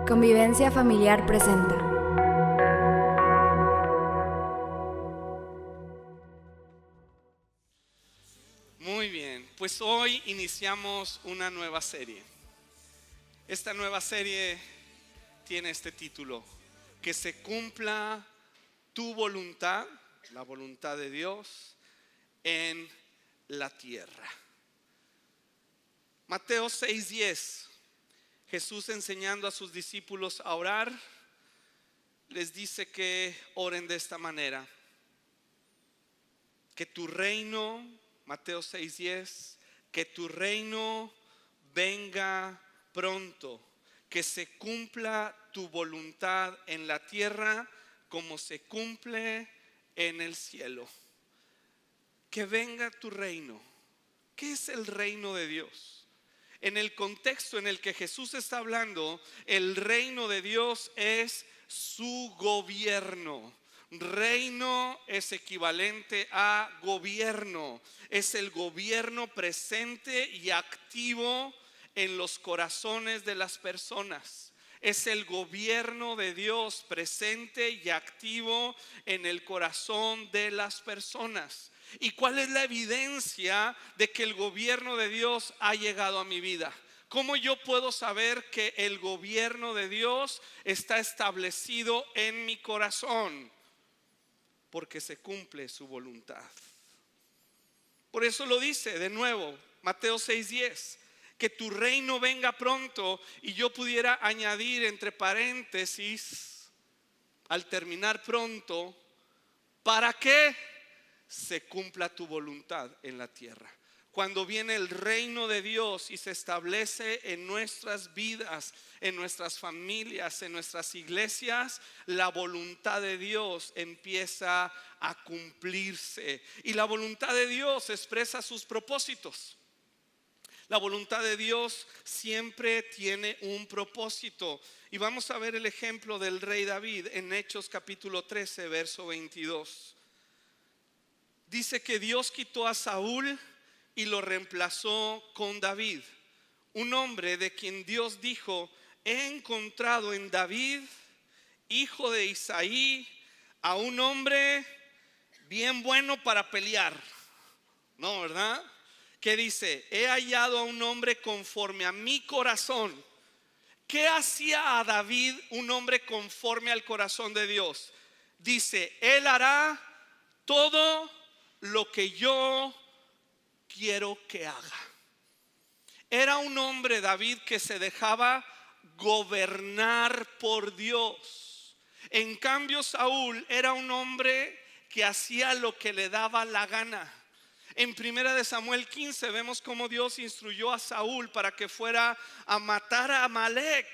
Convivencia Familiar presenta. Muy bien, pues hoy iniciamos una nueva serie. Esta nueva serie tiene este título: que se cumpla tu voluntad, la voluntad de Dios, en la tierra. Mateo 6:10, Jesús enseñando a sus discípulos a orar, les dice que oren de esta manera: que tu reino, Mateo 6:10, que tu reino venga pronto, que se cumpla tu voluntad en la tierra como se cumple en el cielo. Que venga tu reino. ¿Qué es el reino de Dios? En el contexto en el que Jesús está hablando, el reino de Dios es su gobierno. Reino es equivalente a gobierno. Es el gobierno presente y activo en los corazones de las personas. Es el gobierno de Dios presente y activo en el corazón de las personas. ¿Y cuál es la evidencia de que el gobierno de Dios ha llegado a mi vida? ¿Cómo yo puedo saber que el gobierno de Dios está establecido en mi corazón? Porque se cumple su voluntad. Por eso lo dice de nuevo Mateo 6:10, que tu reino venga pronto. Y yo pudiera añadir entre paréntesis, al terminar pronto, ¿para qué? Se cumpla tu voluntad en la tierra. Cuando viene el reino de Dios y se establece en nuestras vidas, en nuestras familias, en nuestras iglesias, la voluntad de Dios empieza a cumplirse. Y la voluntad de Dios expresa sus propósitos. La voluntad de Dios siempre tiene un propósito. Y vamos a ver el ejemplo del rey David en Hechos capítulo 13, verso 22. Dice que Dios quitó a Saúl y lo reemplazó con David, un hombre de quien Dios dijo: he encontrado en David, hijo de Isaí, a un hombre bien bueno para pelear. No, ¿verdad? ¿Qué dice? He hallado a un hombre conforme a mi corazón. ¿Qué hacía a David un hombre conforme al corazón de Dios? Dice: él hará todo lo que yo quiero que haga. Era un hombre, David, que se dejaba gobernar por Dios. En cambio, Saúl era un hombre que hacía lo que le daba la gana. En 1 de Samuel 15 vemos cómo Dios instruyó a Saúl para que fuera a matar a Amalek.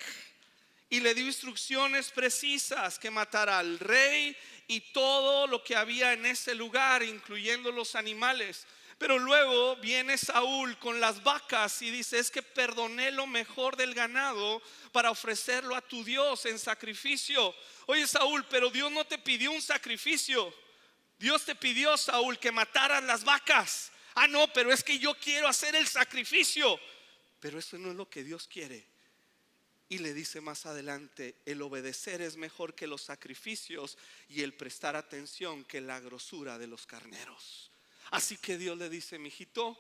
Y le dio instrucciones precisas: que matara al rey y todo lo que había en ese lugar, incluyendo los animales. Pero luego viene Saúl con las vacas y dice: es que perdoné lo mejor del ganado para ofrecerlo a tu Dios en sacrificio. Oye, Saúl, pero Dios no te pidió un sacrificio. Dios te pidió, Saúl, que mataras las vacas. Ah, no, pero es que yo quiero hacer el sacrificio. Pero eso no es lo que Dios quiere. Y le dice más adelante: el obedecer es mejor que los sacrificios, y el prestar atención que la grosura de los carneros. Así que Dios le dice: mijito,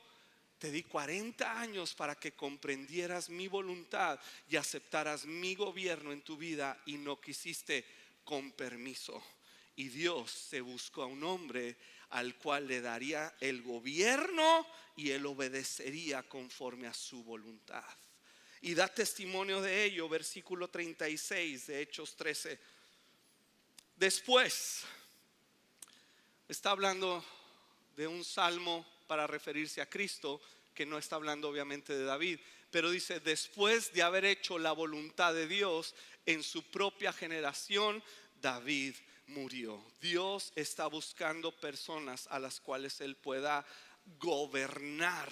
te di 40 años para que comprendieras mi voluntad y aceptaras mi gobierno en tu vida, y no quisiste. Con permiso. Y Dios se buscó a un hombre al cual le daría el gobierno y él obedecería conforme a su voluntad. Y da testimonio de ello, versículo 36 de Hechos 13. Después, está hablando de un salmo para referirse a Cristo, que no está hablando obviamente de David, pero dice: después de haber hecho la voluntad de Dios en su propia generación, David murió. Dios está buscando personas a las cuales él pueda gobernar,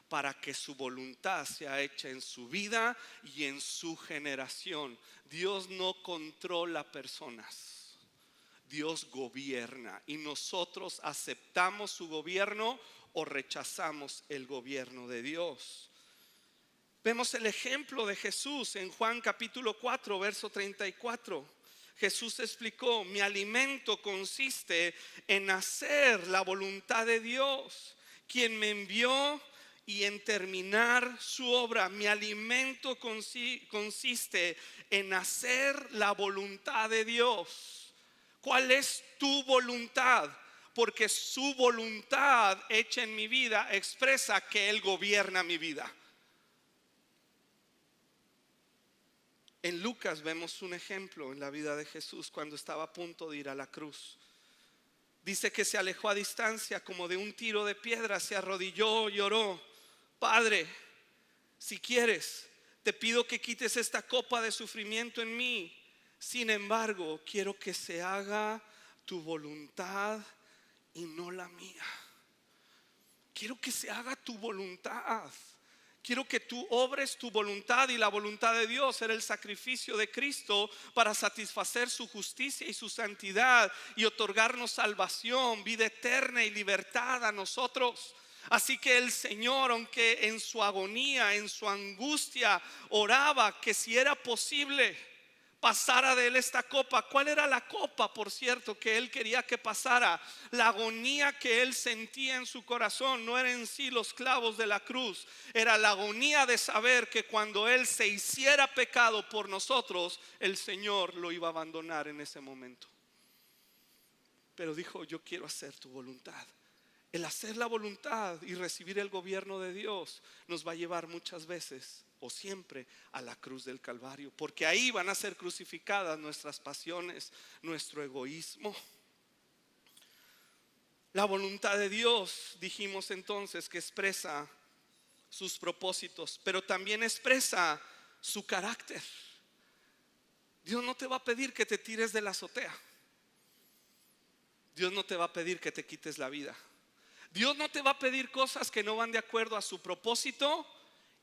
para que su voluntad sea hecha en su vida y en su generación. Dios no controla personas, Dios gobierna, y nosotros aceptamos su gobierno o rechazamos el gobierno de Dios. Vemos el ejemplo de Jesús en Juan capítulo 4, verso 34. Jesús explicó: mi alimento consiste en hacer la voluntad de Dios, quien me envió, y en terminar su obra. Mi alimento consiste en hacer la voluntad de Dios. ¿Cuál es tu voluntad? Porque su voluntad hecha en mi vida expresa que Él gobierna mi vida. En Lucas vemos un ejemplo en la vida de Jesús cuando estaba a punto de ir a la cruz. Dice que se alejó a distancia como de un tiro de piedra, se arrodilló, lloró: Padre, si quieres, te pido que quites esta copa de sufrimiento en mí. Sin embargo, quiero que se haga tu voluntad y no la mía. Quiero que se haga tu voluntad. Quiero que tú obres tu voluntad, y la voluntad de Dios era el sacrificio de Cristo para satisfacer su justicia y su santidad y otorgarnos salvación, vida eterna y libertad a nosotros. Así que el Señor, aunque en su agonía, en su angustia, oraba que si era posible pasara de él esta copa. ¿Cuál era la copa, por cierto, que él quería que pasara? La agonía que él sentía en su corazón no era en sí los clavos de la cruz, era la agonía de saber que cuando él se hiciera pecado por nosotros, el Señor lo iba a abandonar en ese momento. Pero dijo: yo quiero hacer tu voluntad. El hacer la voluntad y recibir el gobierno de Dios nos va a llevar muchas veces, o siempre, a la cruz del Calvario, porque ahí van a ser crucificadas nuestras pasiones, nuestro egoísmo. La voluntad de Dios, dijimos entonces, que expresa sus propósitos, pero también expresa su carácter. Dios no te va a pedir que te tires de la azotea. Dios no te va a pedir que te quites la vida. Dios no te va a pedir cosas que no van de acuerdo a su propósito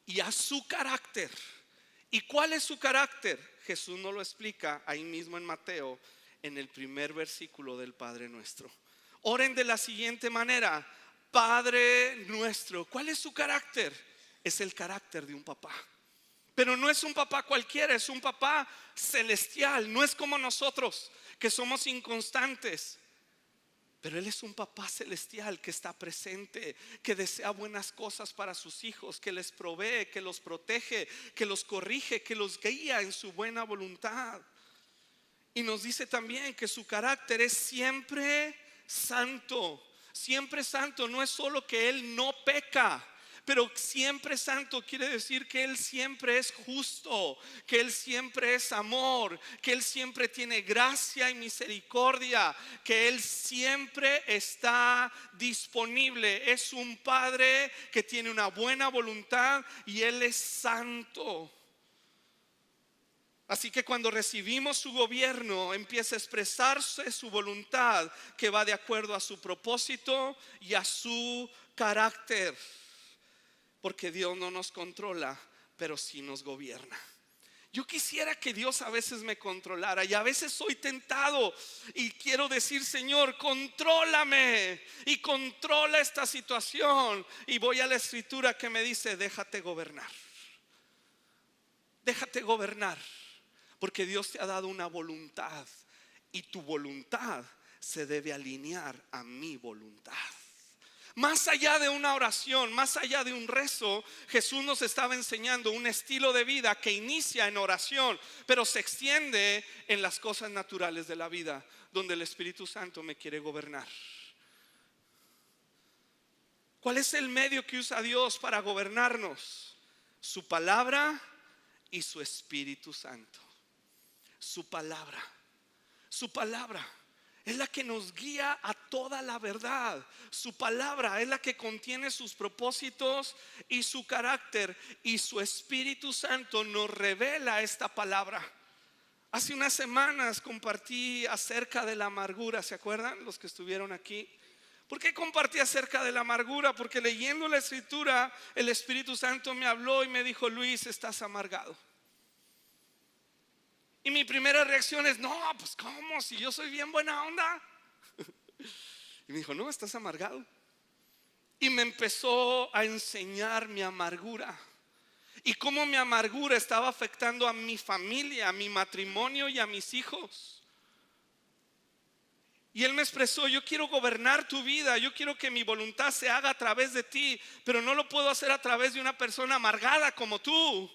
y a su carácter. ¿Y cuál es su carácter? Jesús nos lo explica ahí mismo en Mateo, en el primer versículo del Padre Nuestro. Oren de la siguiente manera: Padre nuestro. ¿Cuál es su carácter? Es el carácter de un papá. Pero no es un papá cualquiera, es un papá celestial. No es como nosotros, que somos inconstantes. Pero Él es un papá celestial que está presente, que desea buenas cosas para sus hijos, que les provee, que los protege, que los corrige, que los guía en su buena voluntad. Y nos dice también que su carácter es siempre santo. Siempre santo. No es solo que Él no peca, pero siempre santo quiere decir que Él siempre es justo, que Él siempre es amor, que Él siempre tiene gracia y misericordia, que Él siempre está disponible. Es un Padre que tiene una buena voluntad y Él es santo. Así que cuando recibimos su gobierno, empieza a expresarse su voluntad, que va de acuerdo a su propósito y a su carácter. Porque Dios no nos controla, pero sí nos gobierna. Yo quisiera que Dios a veces me controlara, y a veces soy tentado y quiero decir: Señor, contrólame y controla esta situación. Y voy a la escritura que me dice: déjate gobernar. Déjate gobernar, porque Dios te ha dado una voluntad y tu voluntad se debe alinear a mi voluntad. Más allá de una oración, más allá de un rezo, Jesús nos estaba enseñando un estilo de vida que inicia en oración, pero se extiende en las cosas naturales de la vida, donde el Espíritu Santo me quiere gobernar. ¿Cuál es el medio que usa Dios para gobernarnos? Su palabra y su Espíritu Santo. Su palabra. Su palabra es la que nos guía a toda la verdad. Su palabra es la que contiene sus propósitos y su carácter, y su Espíritu Santo nos revela esta palabra. Hace unas semanas compartí acerca de la amargura. ¿Se acuerdan los que estuvieron aquí? ¿Por qué compartí acerca de la amargura? Porque leyendo la escritura, el Espíritu Santo me habló y me dijo: Luis, estás amargado. Y mi primera reacción es: no, pues ¿cómo? Si yo soy bien buena onda. Y me dijo: no, estás amargado. Y me empezó a enseñar mi amargura. y cómo mi amargura estaba afectando a mi familia, a mi matrimonio y a mis hijos. Y Él me expresó: yo quiero gobernar tu vida, yo quiero que mi voluntad se haga a través de ti, pero no lo puedo hacer a través de una persona amargada como tú.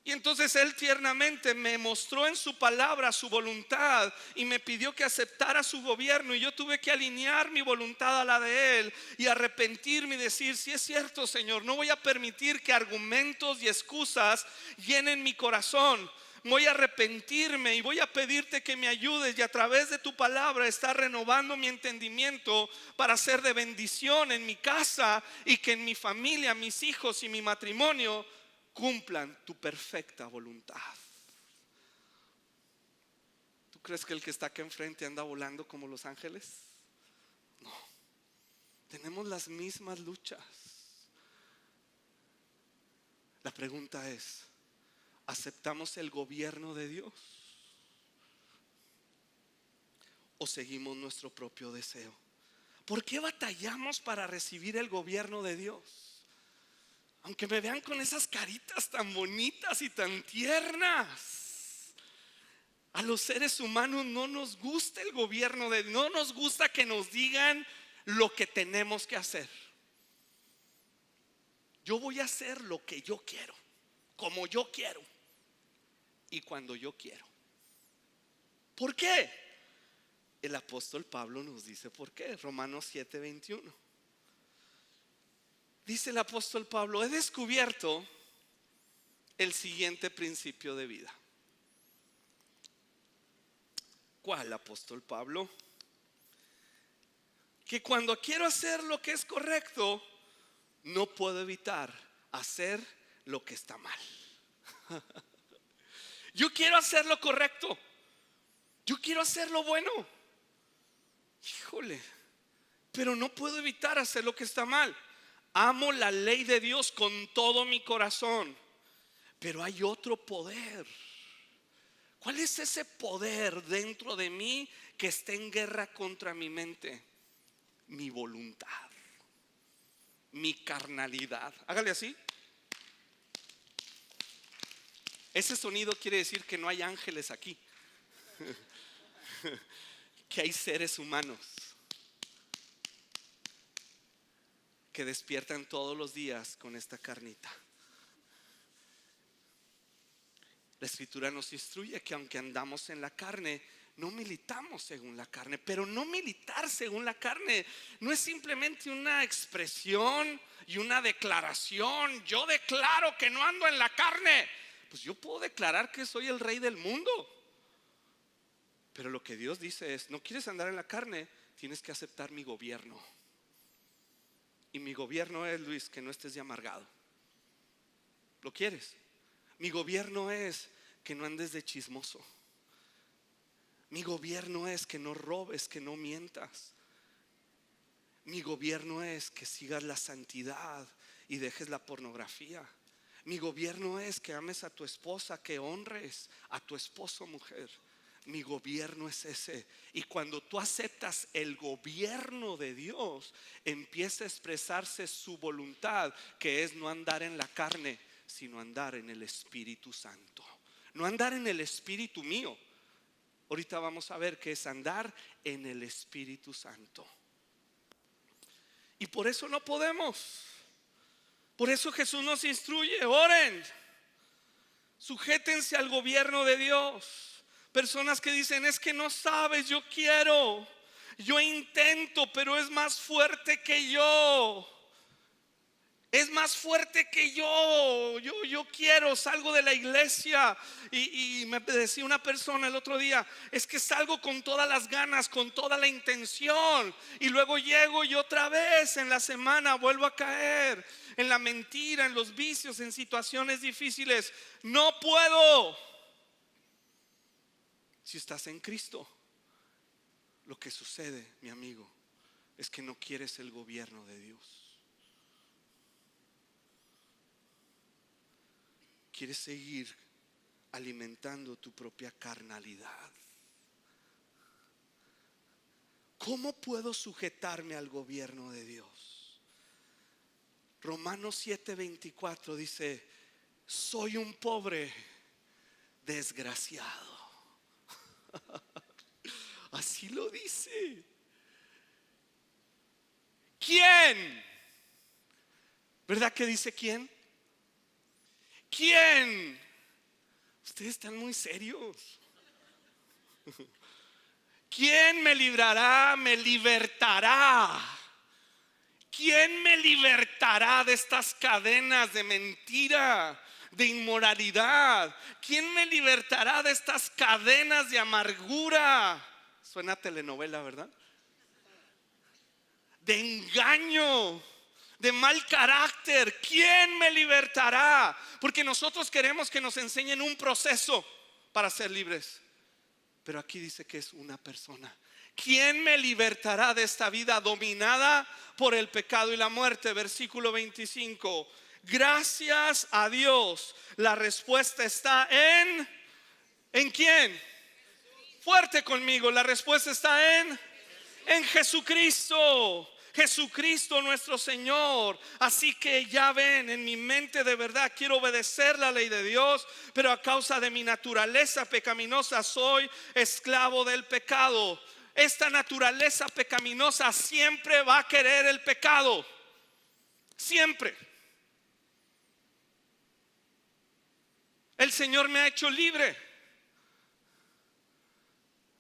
Y entonces Él tiernamente me mostró en su palabra su voluntad y me pidió que aceptara su gobierno, y yo tuve que alinear mi voluntad a la de Él y arrepentirme y decir: sí, es cierto, Señor, no voy a permitir que argumentos y excusas llenen mi corazón. Voy a arrepentirme y voy a pedirte que me ayudes, y a través de tu palabra estar renovando mi entendimiento para ser de bendición en mi casa, y que en mi familia, mis hijos y mi matrimonio cumplan tu perfecta voluntad. ¿Tú crees que el que está acá enfrente anda volando como los ángeles? No. Tenemos las mismas luchas. La pregunta es: ¿aceptamos el gobierno de Dios o seguimos nuestro propio deseo? ¿Por qué batallamos para recibir el gobierno de Dios? Aunque me vean con esas caritas tan bonitas y tan tiernas, a los seres humanos no nos gusta el gobierno de Dios. No nos gusta que nos digan lo que tenemos que hacer. Yo voy a hacer lo que yo quiero, como yo quiero y cuando yo quiero. ¿Por qué? El apóstol Pablo nos dice por qué. Romanos 7:21. Dice el apóstol Pablo: he descubierto el siguiente principio de vida. ¿Cuál, apóstol Pablo? Que cuando quiero hacer lo que es correcto, no puedo evitar hacer lo que está mal. Yo quiero hacer lo correcto, yo quiero hacer lo bueno, híjole, pero no puedo evitar hacer lo que está mal. Amo la ley de Dios con todo mi corazón, pero hay otro poder. ¿Cuál es ese poder dentro de mí que está en guerra contra mi mente? Mi voluntad, mi carnalidad. Hágale así. Ese sonido quiere decir que no hay ángeles aquí, que hay seres humanos que despiertan todos los días con esta carnita. La escritura nos instruye que aunque andamos en la carne, no militamos según la carne. Pero no militar según la carne no es simplemente una expresión y una declaración. Yo declaro que no ando en la carne. Pues yo puedo declarar que soy el rey del mundo, pero lo que Dios dice es: no quieres andar en la carne, tienes que aceptar mi gobierno. Y mi gobierno es, Luis, que no estés de amargado. ¿Lo quieres? Mi gobierno es que no andes de chismoso. Mi gobierno es que no robes, que no mientas. Mi gobierno es que sigas la santidad y dejes la pornografía. Mi gobierno es que ames a tu esposa, que honres a tu esposo, mujer. Mi gobierno es ese. Y cuando tú aceptas el gobierno de Dios, empieza a expresarse su voluntad, que es no andar en la carne, sino andar en el Espíritu Santo. No andar en el espíritu mío. Ahorita vamos a ver qué es andar en el Espíritu Santo. Y por eso no podemos. Por eso Jesús nos instruye: oren, sujétense al gobierno de Dios. Personas que dicen: es que no sabes, yo quiero, yo intento, pero es más fuerte que yo. Es más fuerte que yo quiero, salgo de la iglesia y me decía una persona el otro día: es que salgo con todas las ganas, con toda la intención, y luego llego y otra vez en la semana vuelvo a caer en la mentira, en los vicios, en situaciones difíciles. No puedo. Si estás en Cristo, lo que sucede, mi amigo, es que no quieres el gobierno de Dios. Quieres seguir alimentando tu propia carnalidad. ¿Cómo puedo sujetarme al gobierno de Dios? Romanos 7:24 dice: soy un pobre desgraciado. Así lo dice. ¿Quién? ¿Verdad que dice quién? ¿Quién? Ustedes están muy serios. ¿Quién me librará? Me libertará. ¿Quién me libertará de estas cadenas de mentira, de inmoralidad? ¿Quién me libertará de estas cadenas de amargura? Suena a telenovela, ¿verdad? De engaño, de mal carácter. ¿Quién me libertará? Porque nosotros queremos que nos enseñen un proceso para ser libres, pero aquí dice que es una persona. ¿Quién me libertará de esta vida dominada por el pecado y la muerte? Versículo 25. Gracias a Dios, la respuesta está ¿en quién? Fuerte conmigo, la respuesta está en Jesucristo. Jesucristo nuestro Señor. Así que ya ven, en mi mente de verdad quiero obedecer la ley de Dios, pero a causa de mi naturaleza pecaminosa soy esclavo del pecado. Esta naturaleza pecaminosa siempre va a querer el pecado. Siempre. El Señor me ha hecho libre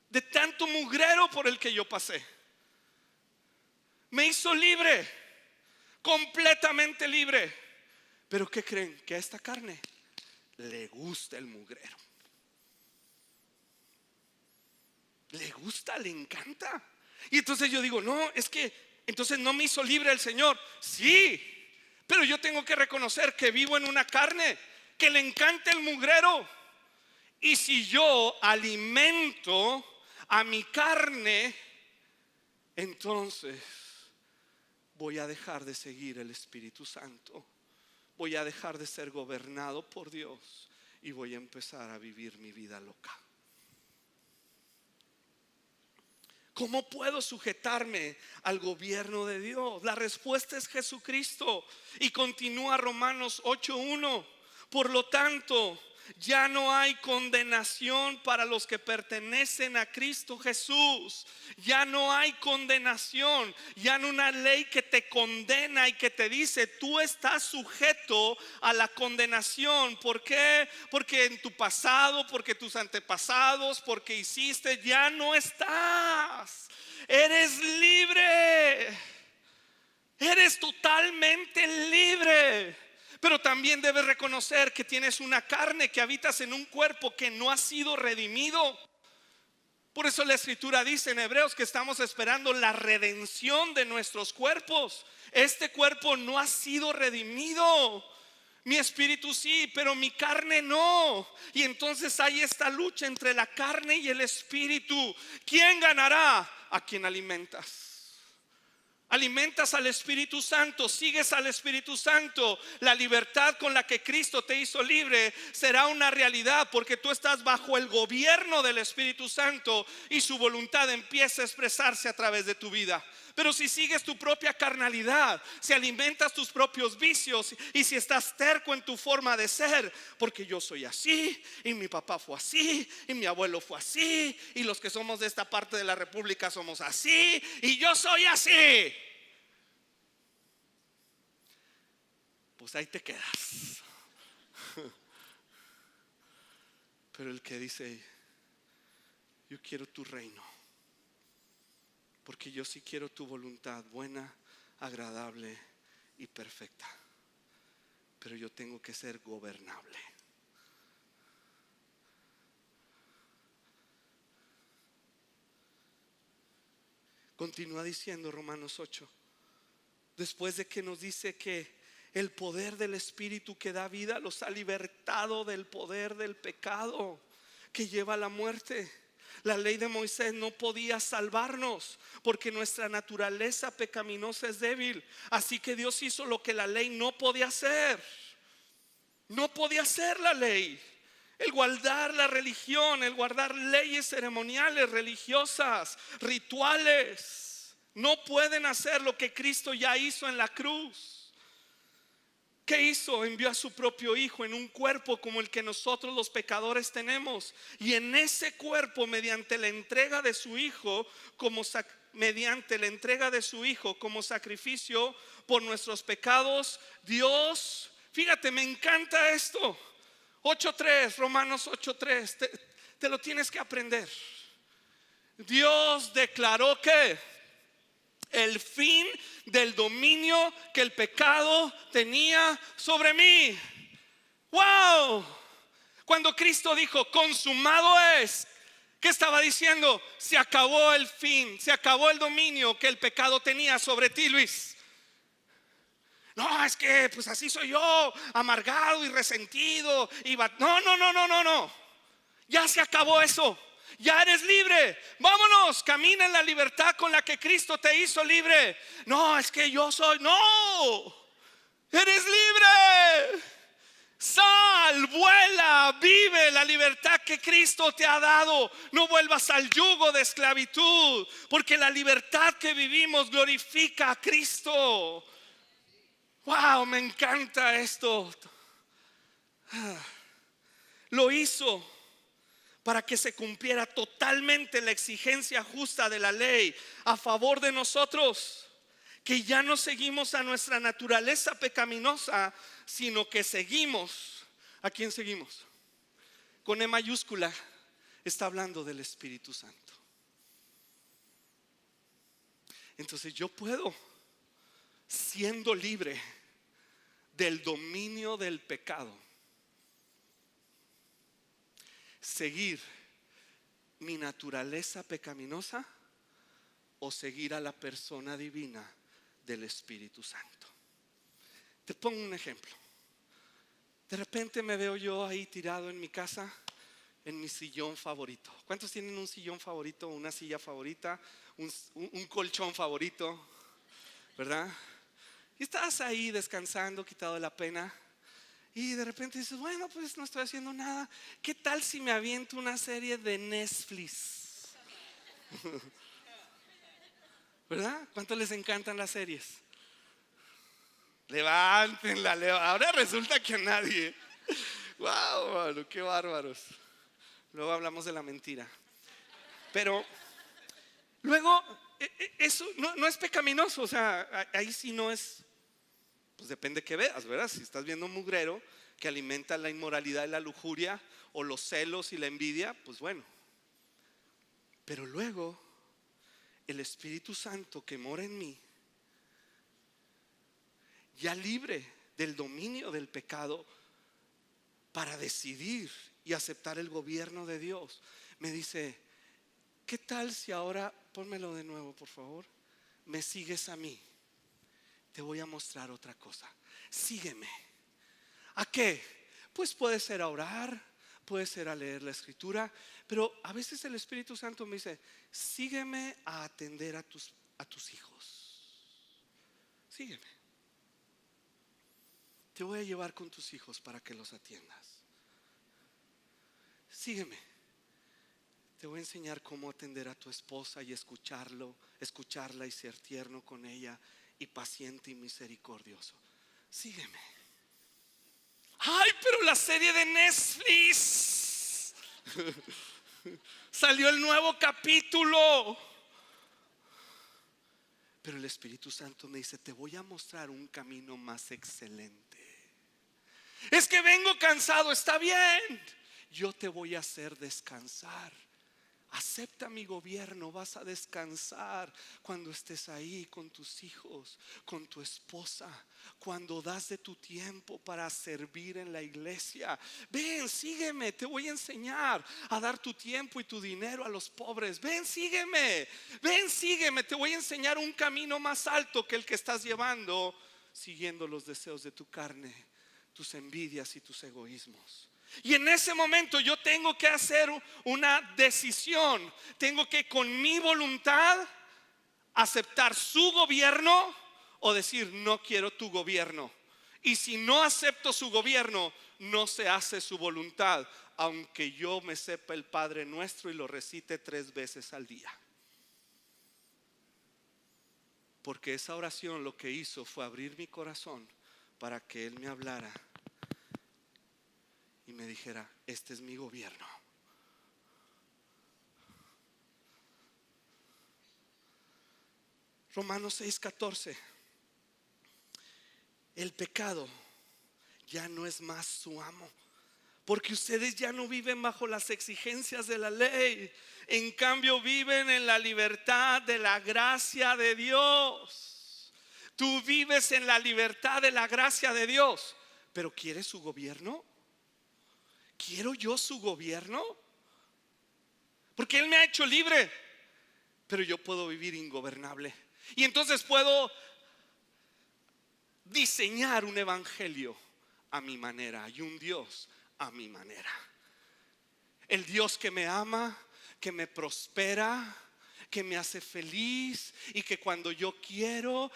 de tanto mugrero por el que yo pasé. Me hizo libre, completamente libre. Pero ¿qué creen? Que a esta carne le gusta el mugrero. Le gusta, le encanta. Y entonces yo digo, no, es que entonces no me hizo libre el Señor. Sí, pero yo tengo que reconocer que vivo en una carne que le encanta el mugrero. Y si yo alimento a mi carne, entonces voy a dejar de seguir el Espíritu Santo. Voy a dejar de ser gobernado por Dios y voy a empezar a vivir mi vida loca. ¿Cómo puedo sujetarme al gobierno de Dios? La respuesta es Jesucristo. Y continúa Romanos 8:1. Por lo tanto, ya no hay condenación para los que pertenecen a Cristo Jesús. Ya no hay condenación. Ya no una ley que te condena y que te dice tú estás sujeto a la condenación. ¿Por qué? Porque en tu pasado, porque tus antepasados, porque hiciste, ya no estás. Eres libre. Eres totalmente libre. Pero también debes reconocer que tienes una carne, que habitas en un cuerpo que no ha sido redimido. Por eso la Escritura dice en Hebreos que estamos esperando la redención de nuestros cuerpos. Este cuerpo no ha sido redimido. Mi espíritu sí, pero mi carne no. Y entonces hay esta lucha entre la carne y el espíritu. ¿Quién ganará? A quien alimentas. Alimentas al Espíritu Santo, sigues al Espíritu Santo. La libertad con la que Cristo te hizo libre será una realidad, porque tú estás bajo el gobierno del Espíritu Santo y su voluntad empieza a expresarse a través de tu vida. Pero si sigues tu propia carnalidad, si alimentas tus propios vicios y si estás terco en tu forma de ser, porque yo soy así y mi papá fue así y mi abuelo fue así y los que somos de esta parte de la república somos así y yo soy así, pues ahí te quedas. Pero el que dice yo quiero tu reino, porque yo sí quiero tu voluntad buena, agradable y perfecta, pero yo tengo que ser gobernable. Continúa diciendo Romanos 8, después de que nos dice que el poder del Espíritu que da vida los ha libertado del poder del pecado que lleva a la muerte. La ley de Moisés no podía salvarnos porque nuestra naturaleza pecaminosa es débil. Así que Dios hizo lo que la ley no podía hacer. No podía hacer la ley. El guardar la religión, el guardar leyes ceremoniales, religiosas, rituales, no pueden hacer lo que Cristo ya hizo en la cruz. ¿Qué hizo? Envió a su propio hijo en un cuerpo como el que nosotros los pecadores tenemos. Y en ese cuerpo, mediante la entrega de su hijo como sacrificio por nuestros pecados, Dios, fíjate, me encanta esto. 8:3, Romanos 8:3, te lo tienes que aprender. Dios declaró que el fin del dominio que el pecado tenía sobre mí. ¡Wow! Cuando Cristo dijo consumado es, ¿qué estaba diciendo? Se acabó el fin, se acabó el dominio que el pecado tenía sobre ti, Luis. No, es que pues así soy yo, amargado y resentido no. Ya se acabó eso. Ya eres libre. Vámonos, camina en la libertad con la que Cristo te hizo libre. No, es que yo soy. No, eres libre. Sal, vuela, vive la libertad que Cristo te ha dado. No vuelvas al yugo de esclavitud, porque la libertad que vivimos glorifica a Cristo. Wow, me encanta esto. Lo hizo para que se cumpliera totalmente la exigencia justa de la ley a favor de nosotros, que ya no seguimos a nuestra naturaleza pecaminosa, sino que seguimos. ¿A quién seguimos? Con E mayúscula está hablando del Espíritu Santo. Entonces yo puedo, siendo libre del dominio del pecado, seguir mi naturaleza pecaminosa o seguir a la persona divina del Espíritu Santo. Te pongo un ejemplo. De repente me veo yo ahí tirado en mi casa, en mi sillón favorito. ¿Cuántos tienen un sillón favorito, una silla favorita, un colchón favorito? ¿Verdad? Y estás ahí descansando, quitado de la pena. Y de repente dices, bueno, pues no estoy haciendo nada. ¿Qué tal si me aviento una serie de Netflix? ¿Verdad? ¿Cuánto les encantan las series? Levántenla. Ahora resulta que a nadie. Wow, mano, qué bárbaros. Luego hablamos de la mentira. Pero luego eso no es pecaminoso. O sea, ahí sí no es. Pues depende que veas, ¿verdad? Si estás viendo un mugrero que alimenta la inmoralidad y la lujuria, o los celos y la envidia, pues bueno. Pero luego el Espíritu Santo que mora en mí, ya libre del dominio del pecado, para decidir y aceptar el gobierno de Dios, me dice, ¿qué tal si ahora, pónmelo de nuevo por favor, me sigues a mí? Te voy a mostrar otra cosa. Sígueme. ¿A qué? Pues puede ser a orar, puede ser a leer la escritura, pero a veces el Espíritu Santo me dice, sígueme a atender a tus hijos. Sígueme. Te voy a llevar con tus hijos para que los atiendas. Sígueme. Te voy a enseñar cómo atender a tu esposa y escucharla y ser tierno con ella y paciente y misericordioso. Sígueme. Ay, pero la serie de Netflix salió el nuevo capítulo. Pero el Espíritu Santo me dice, te voy a mostrar un camino más excelente. Es que vengo cansado, está bien. Yo te voy a hacer descansar. Acepta mi gobierno, vas a descansar cuando estés ahí con tus hijos, con tu esposa, cuando das de tu tiempo para servir en la iglesia. Ven, sígueme, te voy a enseñar a dar tu tiempo y tu dinero a los pobres. Ven, sígueme, te voy a enseñar un camino más alto que el que estás llevando, siguiendo los deseos de tu carne, tus envidias y tus egoísmos. Y en ese momento yo tengo que hacer una decisión. Tengo que con mi voluntad aceptar su gobierno o decir no quiero tu gobierno. Y si no acepto su gobierno, no se hace su voluntad, aunque yo me sepa el Padre Nuestro y lo recite 3 veces al día. Porque esa oración lo que hizo fue abrir mi corazón para que Él me hablara y me dijera: este es mi gobierno. Romanos 6:14. El pecado ya no es más su amo, porque ustedes ya no viven bajo las exigencias de la ley. En cambio viven en la libertad de la gracia de Dios. Tú vives en la libertad de la gracia de Dios. Pero ¿quieres su gobierno? ¿Quiero yo su gobierno? Porque Él me ha hecho libre, pero yo puedo vivir ingobernable. Y entonces puedo diseñar un evangelio a mi manera y un Dios a mi manera. El Dios que me ama, que me prospera, que me hace feliz y que cuando yo quiero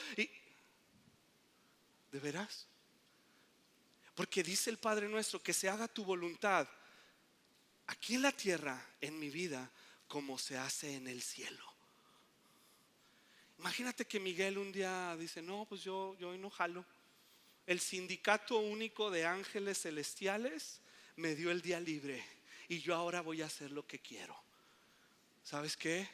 ¿de veras? Porque dice el Padre nuestro: que se haga tu voluntad aquí en la tierra, en mi vida, como se hace en el cielo. Imagínate que Miguel un día dice: no, pues yo hoy no jalo. El sindicato único de ángeles celestiales me dio el día libre y yo ahora voy a hacer lo que quiero. ¿Sabes qué?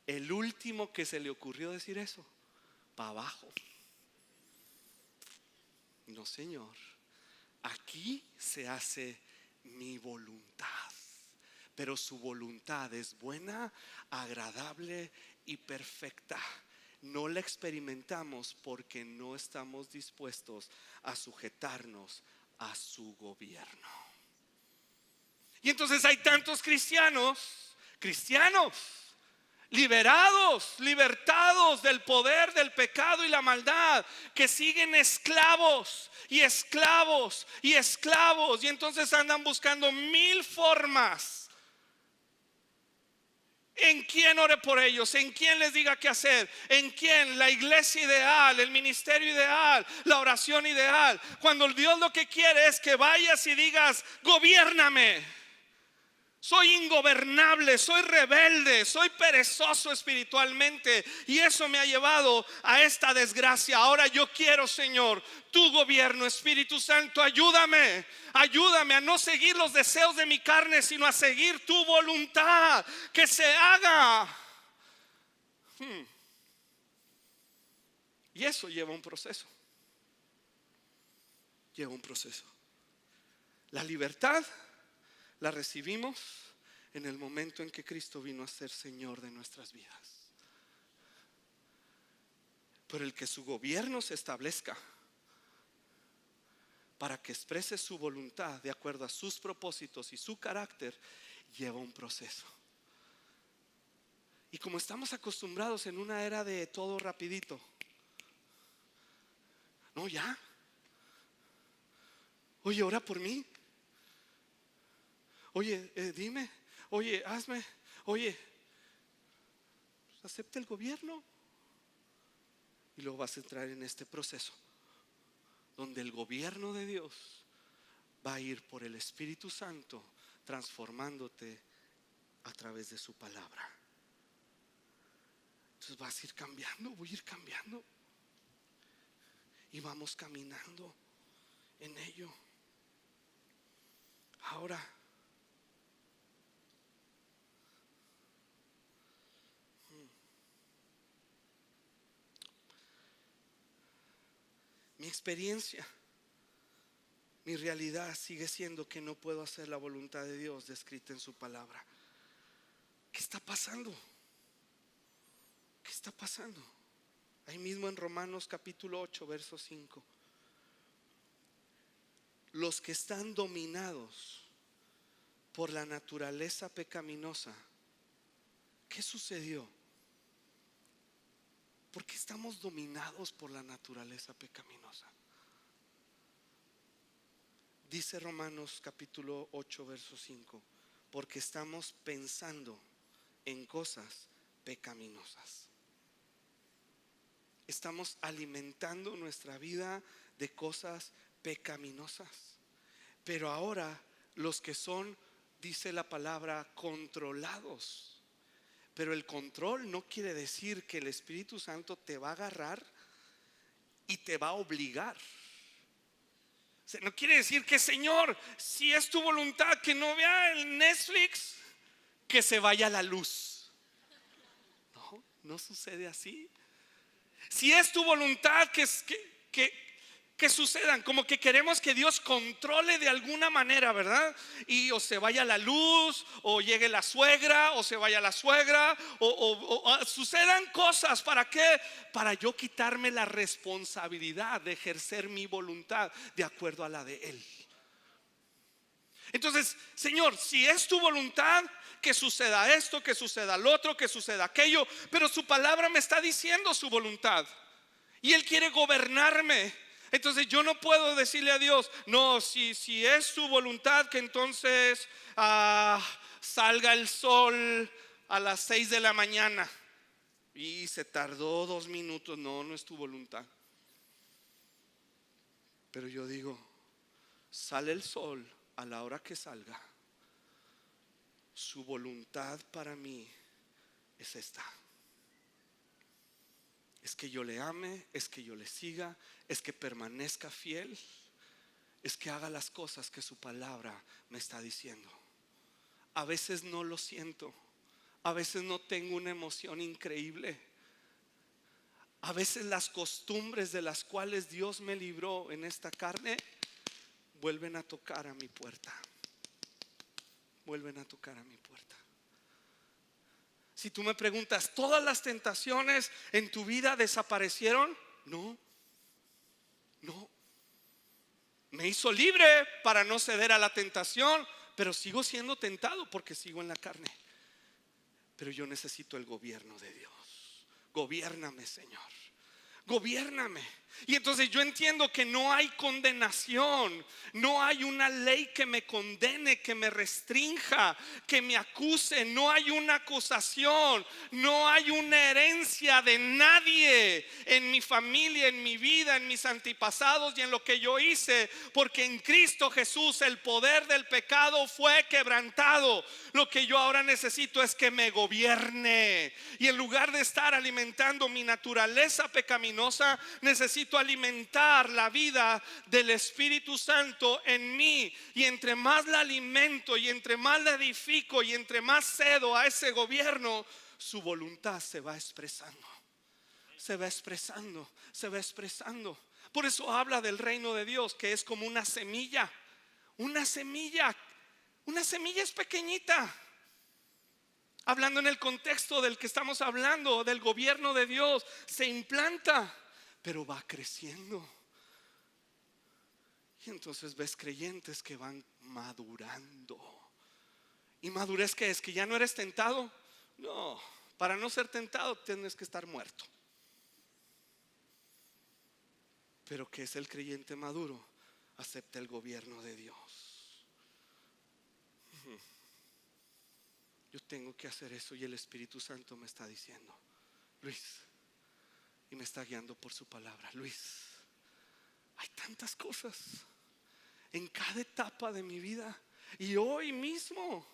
El último que se le ocurrió decir eso, para abajo. No, Señor, aquí se hace mi voluntad. Pero su voluntad es buena, agradable y perfecta. No la experimentamos porque no estamos dispuestos a sujetarnos a su gobierno. Y entonces hay tantos cristianos liberados, libertados del poder del pecado y la maldad, que siguen esclavos y esclavos y esclavos. Y entonces andan buscando 1000 formas en quién ore por ellos, en quién les diga qué hacer, en quién la iglesia ideal, el ministerio ideal, la oración ideal, cuando Dios lo que quiere es que vayas y digas: gobiérname. Soy ingobernable, soy rebelde, soy perezoso espiritualmente, y eso me ha llevado a esta desgracia. Ahora yo quiero, Señor, tu gobierno. Espíritu Santo, ayúdame a no seguir los deseos de mi carne, sino a seguir tu voluntad, que se haga. Y eso lleva un proceso. La libertad la recibimos en el momento en que Cristo vino a ser Señor de nuestras vidas. Pero el que su gobierno se establezca para que exprese su voluntad de acuerdo a sus propósitos y su carácter, lleva un proceso. Y como estamos acostumbrados en una era de todo rapidito, no, ya, oye, ora por mí. Oye, dime. Oye, hazme. Oye, pues acepta el gobierno. Y luego vas a entrar en este proceso donde el gobierno de Dios va a ir por el Espíritu Santo, transformándote a través de su palabra. Entonces vas a ir cambiando, voy a ir cambiando, y vamos caminando en ello. Ahora, mi experiencia, mi realidad sigue siendo que no puedo hacer la voluntad de Dios descrita en su palabra. ¿Qué está pasando? ¿Qué está pasando? Ahí mismo en Romanos capítulo 8, verso 5. Los que están dominados por la naturaleza pecaminosa, ¿qué sucedió? Porque estamos dominados por la naturaleza pecaminosa. Dice Romanos capítulo 8, verso 5: porque estamos pensando en cosas pecaminosas. Estamos alimentando nuestra vida de cosas pecaminosas. Pero ahora los que son, dice la palabra, controlados. Pero el control no quiere decir que el Espíritu Santo te va a agarrar y te va a obligar. O sea, no quiere decir que, Señor, si es tu voluntad que no vea el Netflix, que se vaya la luz. No, no sucede así. Si es tu voluntad que sucedan, como que queremos que Dios controle de alguna manera, ¿verdad? Y o se vaya la luz, o llegue la suegra, o se vaya la suegra, o sucedan cosas. ¿Para qué? Para yo quitarme la responsabilidad de ejercer mi voluntad de acuerdo a la de Él. Entonces, Señor, si es tu voluntad, que suceda esto, que suceda lo otro, que suceda aquello, pero su palabra me está diciendo su voluntad y Él quiere gobernarme. Entonces yo no puedo decirle a Dios, no, si es su voluntad que entonces salga el sol a las 6 de la mañana y se tardó 2 minutos. No, no es tu voluntad. Pero yo digo, sale el sol a la hora que salga. Su voluntad para mí es esta. Es que yo le ame, es que yo le siga, es que permanezca fiel, es que haga las cosas que su palabra me está diciendo. A veces no lo siento, a veces no tengo una emoción increíble. A veces las costumbres de las cuales Dios me libró en esta carne vuelven a tocar a mi puerta. Vuelven a tocar a mi puerta. Si tú me preguntas, ¿todas las tentaciones en tu vida desaparecieron? No. Me hizo libre para no ceder a la tentación, pero sigo siendo tentado porque sigo en la carne. Pero yo necesito el gobierno de Dios. Gobiérname, Señor. Gobiérname. Y entonces yo entiendo que no hay condenación, no hay una ley que me condene, que me restrinja, que me acuse, no hay una acusación, no hay una herencia de nadie en mi familia, en mi vida, en mis antepasados y en lo que yo hice, porque en Cristo Jesús el poder del pecado fue quebrantado. Lo que yo ahora necesito es que me gobierne, y en lugar de estar alimentando mi naturaleza pecaminosa, necesito alimentar la vida del Espíritu Santo en mí. Y entre más la alimento, y entre más la edifico, y entre más cedo a ese gobierno, su voluntad se va expresando. Se va expresando, se va expresando. Por eso habla del reino de Dios, que es como una semilla. Una semilla es pequeñita. Hablando en el contexto del que estamos hablando, del gobierno de Dios, se implanta, pero va creciendo. Y entonces ves creyentes que van madurando. ¿Y madurez qué es? ¿Que ya no eres tentado? No, para no ser tentado tienes que estar muerto. Pero ¿qué es el creyente maduro? Acepta el gobierno de Dios. Yo tengo que hacer eso, y el Espíritu Santo me está diciendo, Luis, y me está guiando por su palabra, Luis, hay tantas cosas en cada etapa de mi vida, y hoy mismo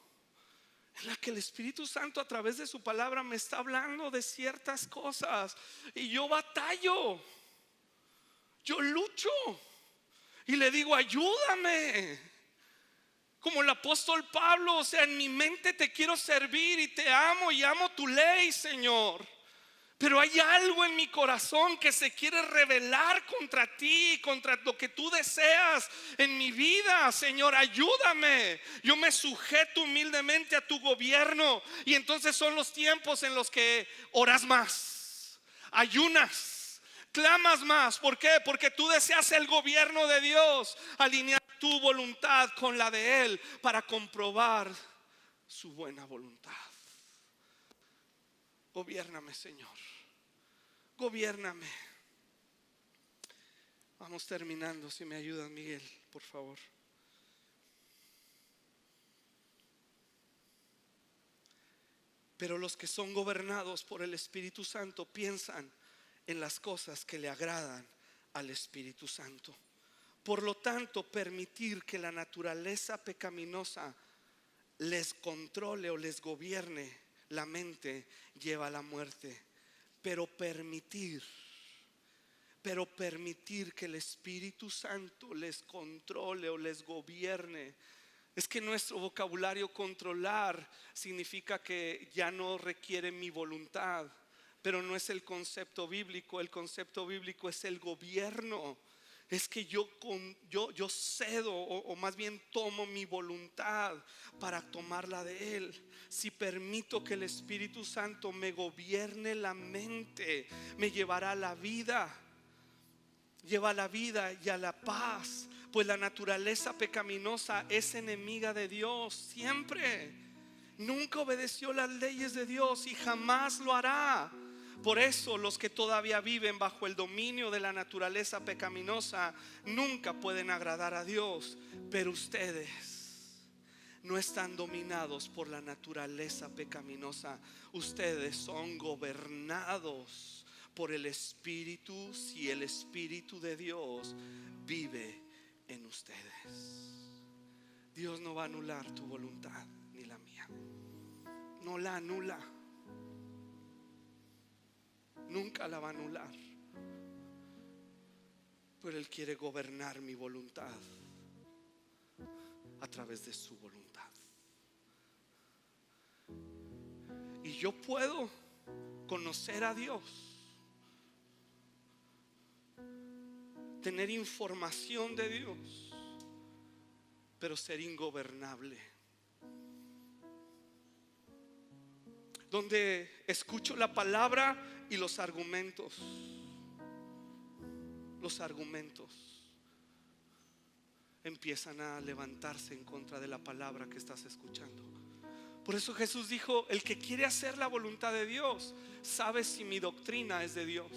en la que el Espíritu Santo a través de su palabra me está hablando de ciertas cosas, y yo batallo, yo lucho y le digo, ayúdame. Como el apóstol Pablo, o sea, en mi mente te quiero servir y te amo y amo tu ley, Señor. Pero hay algo en mi corazón que se quiere rebelar contra ti, contra lo que tú deseas en mi vida, Señor, ayúdame. Yo me sujeto humildemente a tu gobierno. Y entonces son los tiempos en los que oras más, ayunas, clamas más. ¿Por qué? Porque tú deseas el gobierno de Dios, alinear tu voluntad con la de Él para comprobar su buena voluntad. Gobiérname, Señor. Gobiérname. Vamos terminando. Si me ayudas, Miguel, por favor. Pero los que son gobernados por el Espíritu Santo piensan en las cosas que le agradan al Espíritu Santo. Por lo tanto, permitir que la naturaleza pecaminosa les controle o les gobierne la mente lleva a la muerte. Pero permitir pero permitir que el Espíritu Santo les controle o les gobierne. Es que nuestro vocabulario controlar significa que ya no requiere mi voluntad, pero no es el concepto bíblico. El concepto bíblico es el gobierno. Es que yo cedo o más bien tomo mi voluntad para tomarla de Él. Si permito que el Espíritu Santo me gobierne la mente, me llevará a la vida. Lleva a la vida y a la paz, pues la naturaleza pecaminosa es enemiga de Dios siempre. Nunca obedeció las leyes de Dios y jamás lo hará. Por eso los que todavía viven bajo el dominio de la naturaleza pecaminosa nunca pueden agradar a Dios. Pero ustedes no están dominados por la naturaleza pecaminosa. Ustedes son gobernados por el Espíritu, si el Espíritu de Dios vive en ustedes. Dios no va a anular tu voluntad ni la mía. No la anula. Nunca la va a anular. Pero Él quiere gobernar mi voluntad a través de su voluntad. Y yo puedo conocer a Dios, tener información de Dios, pero ser ingobernable. Donde escucho la palabra y los argumentos empiezan a levantarse en contra de la palabra que estás escuchando. Por eso Jesús dijo: el que quiere hacer la voluntad de Dios sabe si mi doctrina es de Dios.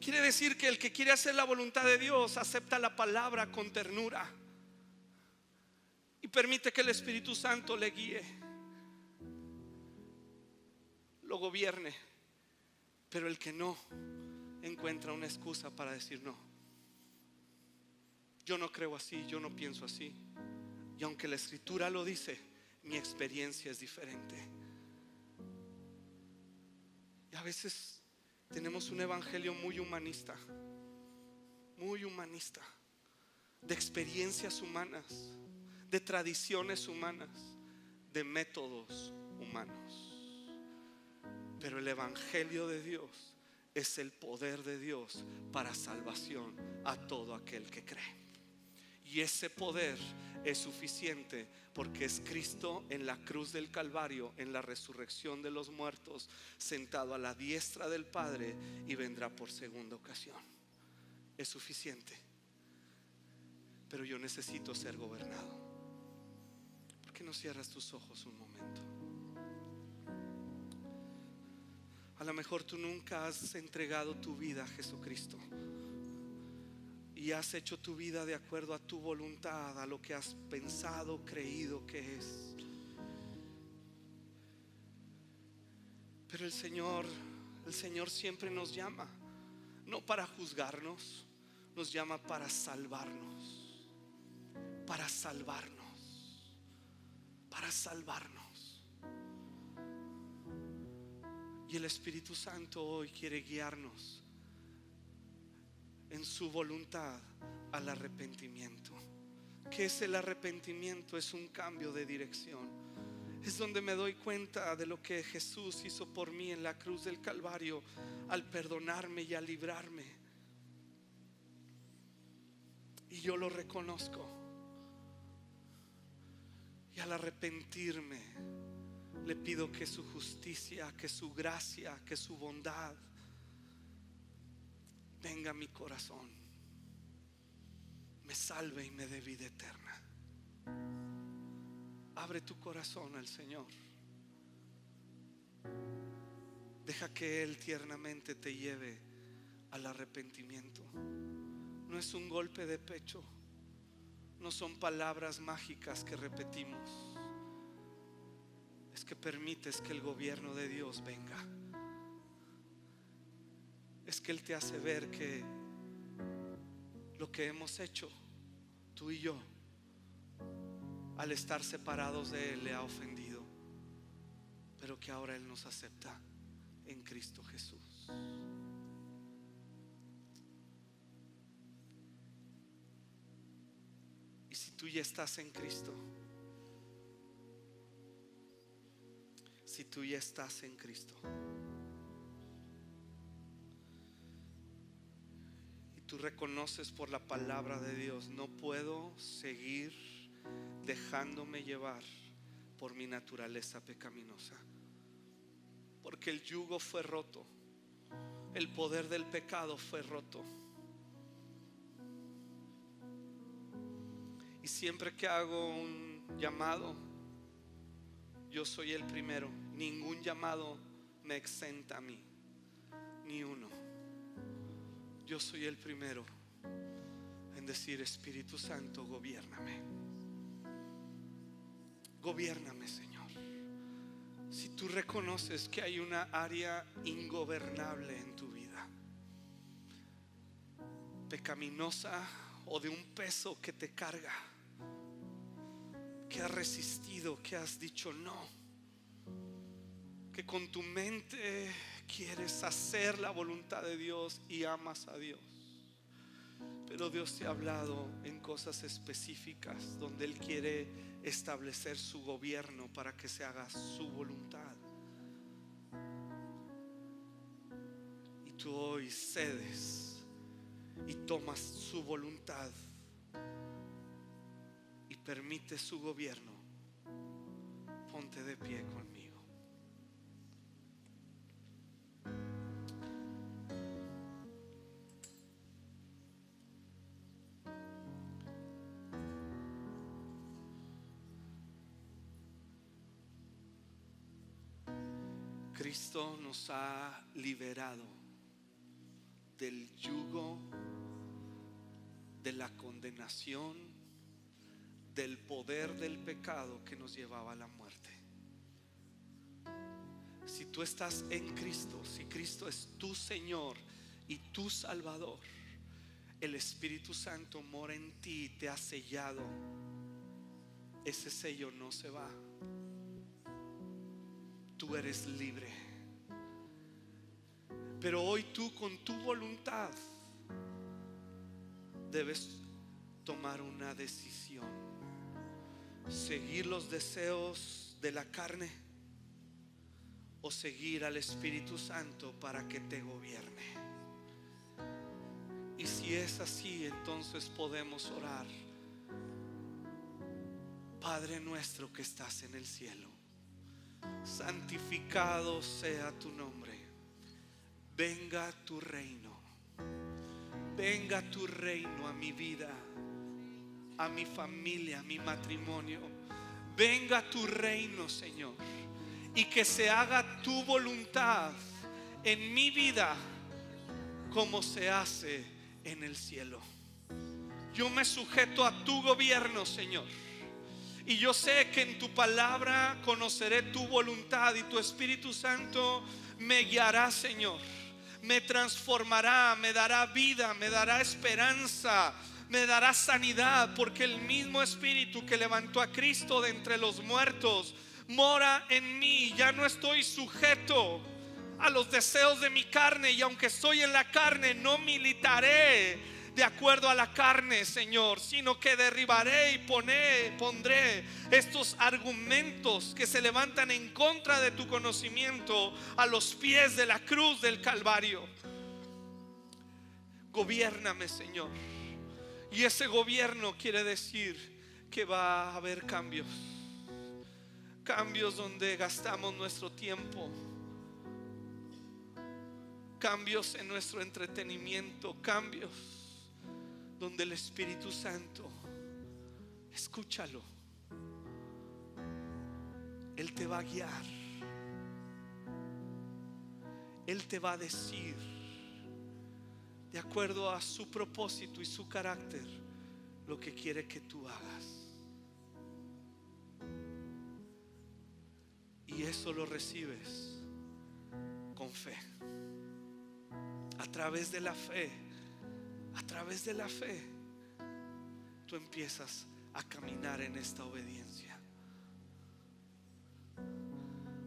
Quiere decir que el que quiere hacer la voluntad de Dios acepta la palabra con ternura y permite que el Espíritu Santo le guíe, lo gobierne. Pero el que no, encuentra una excusa para decir: no, yo no creo así, yo no pienso así. Y aunque la Escritura lo dice, mi experiencia es diferente. Y a veces tenemos un evangelio muy humanista, de experiencias humanas, de tradiciones humanas, de métodos humanos. Pero el evangelio de Dios es el poder de Dios para salvación a todo aquel que cree. Y ese poder es suficiente porque es Cristo en la cruz del Calvario, en la resurrección de los muertos, sentado a la diestra del Padre, y vendrá por segunda ocasión. Es suficiente. Pero yo necesito ser gobernado. ¿Por qué no cierras tus ojos un momento? A lo mejor tú nunca has entregado tu vida a Jesucristo y has hecho tu vida de acuerdo a tu voluntad, a lo que has pensado, creído que es. Pero el Señor siempre nos llama, no para juzgarnos, nos llama para salvarnos, para salvarnos, para salvarnos. Y el Espíritu Santo hoy quiere guiarnos en su voluntad al arrepentimiento. ¿Qué es el arrepentimiento? Es un cambio de dirección. Es donde me doy cuenta de lo que Jesús hizo por mí en la cruz del Calvario, al perdonarme y al librarme. Y yo lo reconozco. Y al arrepentirme, le pido que su justicia, que su gracia, que su bondad venga a mi corazón, me salve y me dé vida eterna. Abre tu corazón al Señor. Deja que Él tiernamente te lleve al arrepentimiento. No es un golpe de pecho, no son palabras mágicas que repetimos. Es que permites que el gobierno de Dios venga. Es que Él te hace ver que lo que hemos hecho tú y yo, al estar separados de Él, le ha ofendido, pero que ahora Él nos acepta en Cristo Jesús. tú ya estás en Cristo, si tú ya estás en Cristo y tú reconoces por la palabra de Dios: no puedo seguir dejándome llevar por mi naturaleza pecaminosa, porque el yugo fue roto, el poder del pecado fue roto. Y siempre que hago un llamado, yo soy el primero. Ningún llamado me exenta a mí, ni uno. Yo soy el primero en decir: Espíritu Santo, gobiérname. Gobiérname, Señor. Si tú reconoces que hay una área ingobernable en tu vida, pecaminosa, o de un peso que te carga, que has resistido, que has dicho no, que con tu mente quieres hacer la voluntad de Dios y amas a Dios, pero Dios te ha hablado en cosas específicas donde Él quiere establecer su gobierno para que se haga su voluntad, y tú hoy cedes y tomas su voluntad y permites su gobierno. Ponte de pie conmigo. Cristo nos ha liberado del yugo, de la condenación, del poder del pecado que nos llevaba a la muerte. Si tú estás en Cristo, si Cristo es tu Señor y tu Salvador, el Espíritu Santo mora en ti y te ha sellado. Ese sello no se va. Tú eres libre. Pero hoy tú, con tu voluntad, debes tomar una decisión: seguir los deseos de la carne o seguir al Espíritu Santo para que te gobierne. Y si es así, entonces podemos orar: Padre nuestro que estás en el cielo, santificado sea tu nombre. Venga tu reino. Venga tu reino a mi vida, a mi familia, a mi matrimonio. Venga tu reino, Señor, y que se haga tu voluntad en mi vida como se hace en el cielo. Yo me sujeto a tu gobierno, Señor, y yo sé que en tu palabra conoceré tu voluntad, y tu Espíritu Santo me guiará, Señor. Me transformará, me dará vida, me dará esperanza, me dará sanidad, porque el mismo Espíritu que levantó a Cristo de entre los muertos mora en mí. Ya no estoy sujeto a los deseos de mi carne, y aunque estoy en la carne, no militaré de acuerdo a la carne, Señor, sino que derribaré y pondré estos argumentos que se levantan en contra de tu conocimiento a los pies de la cruz del Calvario. Gobiérname, Señor. Y ese gobierno quiere decir que va a haber cambios. Cambios donde gastamos nuestro tiempo, cambios en nuestro entretenimiento, cambios donde el Espíritu Santo, escúchalo, Él te va a guiar. Él te va a decir, de acuerdo a su propósito y su carácter, lo que quiere que tú hagas. Y eso lo recibes con fe. A través de la fe, a través de la fe, tú empiezas a caminar en esta obediencia.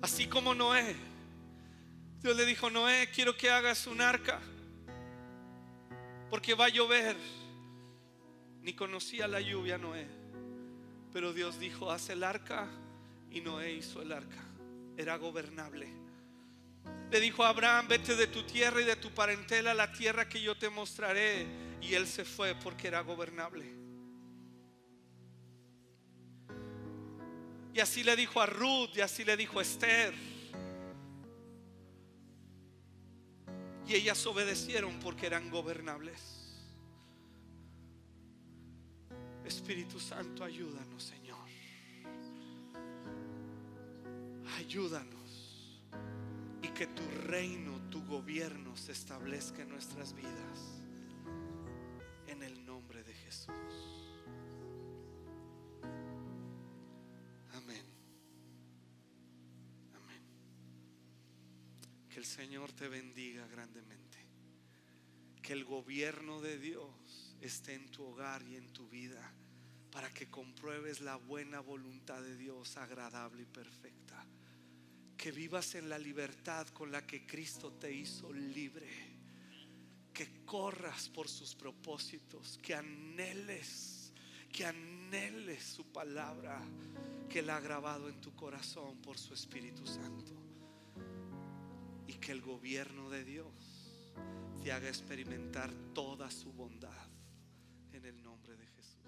Así como Noé, Dios le dijo: Noé, quiero que hagas un arca, porque va a llover. Ni conocía la lluvia Noé, Pero Dios dijo: haz el arca, y Noé hizo el arca. Era gobernable. Le dijo a Abraham: vete de tu tierra y de tu parentela a la tierra que yo te mostraré. Y él se fue porque era gobernable. Y así le dijo a Ruth, y así le dijo a Esther. Y ellas obedecieron porque eran gobernables. Espíritu Santo, ayúdanos, Señor. Ayúdanos. Y que tu reino, tu gobierno se establezca en nuestras vidas. En el nombre de Jesús. Amén. Amén. Que el Señor te bendiga grandemente. Que el gobierno de Dios esté en tu hogar y en tu vida, para que compruebes la buena voluntad de Dios, agradable y perfecta. Que vivas en la libertad con la que Cristo te hizo libre. Que corras por sus propósitos. Que anheles su palabra que Él ha grabado en tu corazón por su Espíritu Santo. Y que el gobierno de Dios te haga experimentar toda su bondad, en el nombre de Jesús.